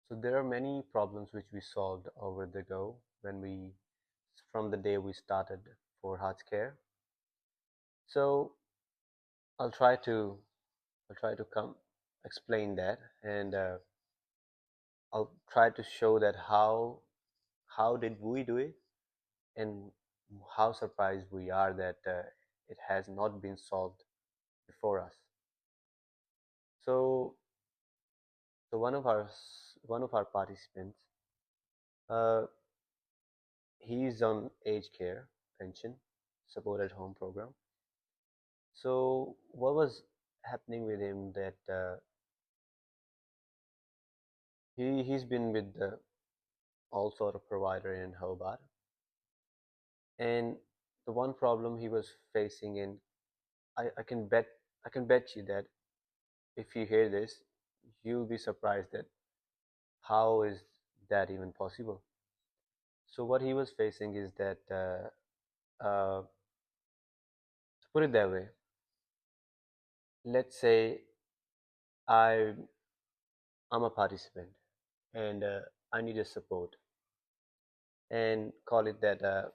So there are many problems which we solved over the go from the day we started for Hearts Care. So I'll try to I'll try to come explain that, and I'll try to show that how did we do it, and how surprised we are that it has not been solved before us. So so one of our participants, uh, he's on aged care pension, support at home program. So what was happening with him that he's been with all sort of provider in Hobart, and the one problem he was facing, and I can bet you that if you hear this, you'll be surprised that how is that even possible. So what he was facing is that to put it that way, let's say I I'm a participant, and I need a support, and call it that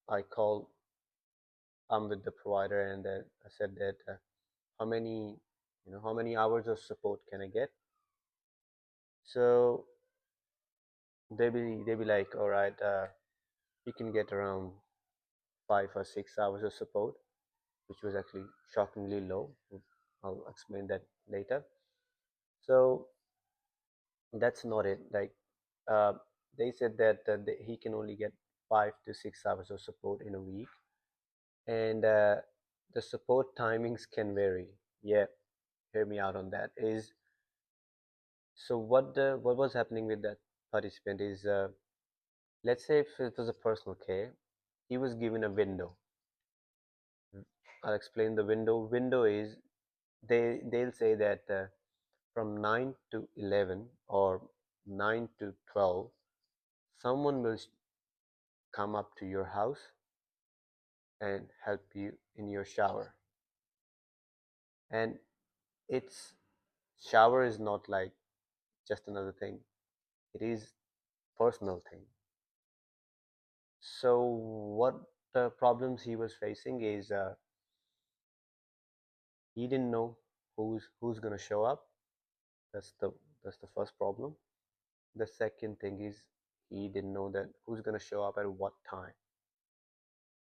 I call I'm with the provider, and I said that how many how many hours of support can I get. So they be like, all right, you can get around 5 or 6 hours of support, which was actually shockingly low. I'll explain that later. So that's not it. Like uh, they said that he can only get 5 to 6 hours of support in a week, and the support timings can vary. Yeah, hear me out on that. Is so what was happening with that participant is, let's say if it was a personal care, he was given a window. I'll explain the window. Window is, they'll say that from 9 to 11 or 9 to 12, someone will come up to your house and help you in your shower. And it's shower is not like just another thing. It is personal thing. So what the problems he was facing is, he didn't know who's gonna show up. That's the first problem. The second thing is, he didn't know that who's gonna show up at what time.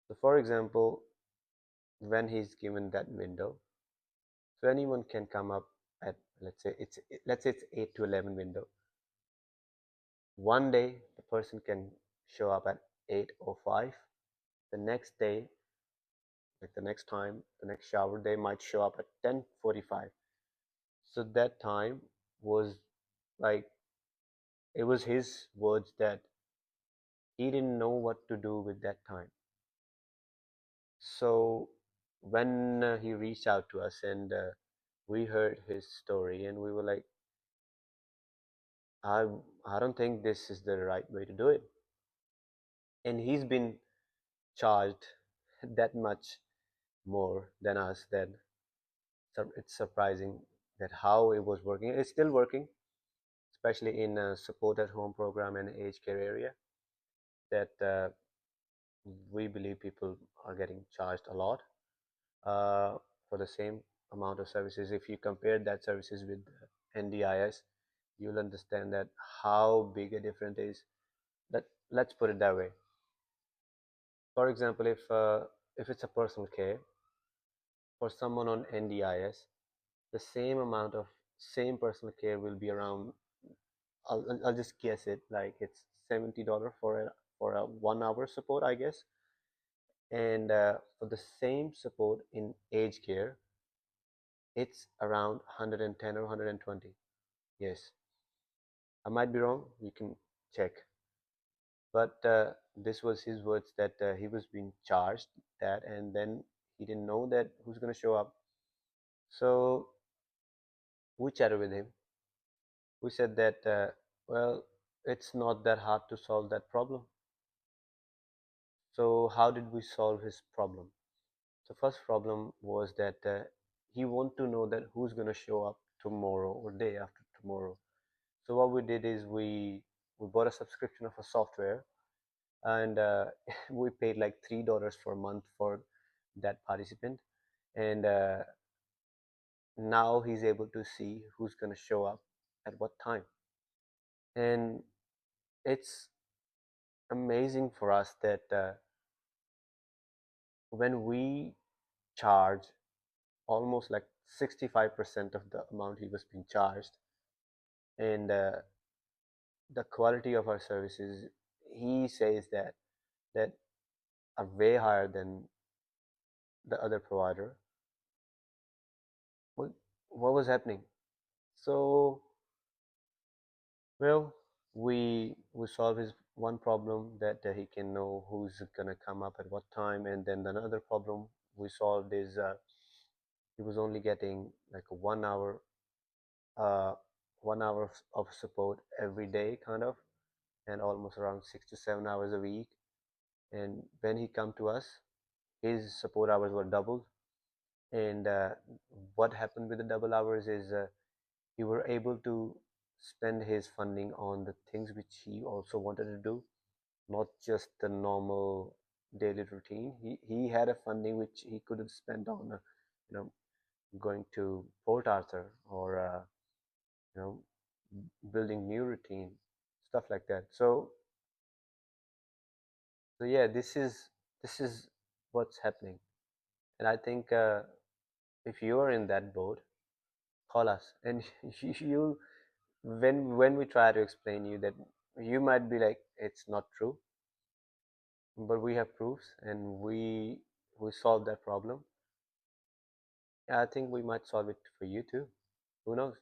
So for example, when he's given that window, so anyone can come up at, let's say it's 8 to 11 window. One day the person can show up at 8:05. The next day, like the next time, the next shower, they might show up at 10:45. So that time was like, it was his words that he didn't know what to do with that time. So when he reached out to us, and we heard his story, and we were like, I I don't think this is the right way to do it. And he's been charged that much more than us, that it's surprising that how it was working. It's still working, especially in a support at home program and aged care area, that we believe people are getting charged a lot uh, for the same amount of services. If you compare that services with NDIS, you'll understand that how big a difference is. That, let's put it that way. For example, if it's a personal care for someone on NDIS, the same amount of same personal care will be around. I'll just guess it, like it's $70 for a 1 hour support, I guess. And for the same support in aged care, it's around 110 or 120. Yes, I might be wrong. You can check. But this was his words, that he was being charged that, and then he didn't know that who's going to show up. So we chatted with him. We said that, well, it's not that hard to solve that problem. So how did we solve his problem? The first problem was that he want to know that who's going to show up tomorrow or day after tomorrow. So what we did is we bought a subscription of a software, and we paid like $3 for a month for that participant, and now he's able to see who's going to show up at what time. And it's amazing for us that when we charge almost like 65% of the amount he was being charged, and the quality of our services, he says that are way higher than the other provider. what, what was happening? So, well, we solve his one problem, that he can know who's gonna come up at what time, and then another problem we solved is he was only getting like a 1 hour, uh 1 hour of support every day, kind of, and almost around 6 to 7 hours a week. And when he come to us, his support hours were doubled. And what happened with the double hours is we were able to spend his funding on the things which he also wanted to do, not just the normal daily routine. He had a funding which he couldn't spend on, you know, going to Port Arthur, or you know, building new routine, stuff like that. So yeah, this is what's happening. And I think if you are in that boat, call us, and you, when we try to explain you that, you might be like, it's not true, but we have proofs, and we solve that problem. I think we might solve it for you too. Who knows?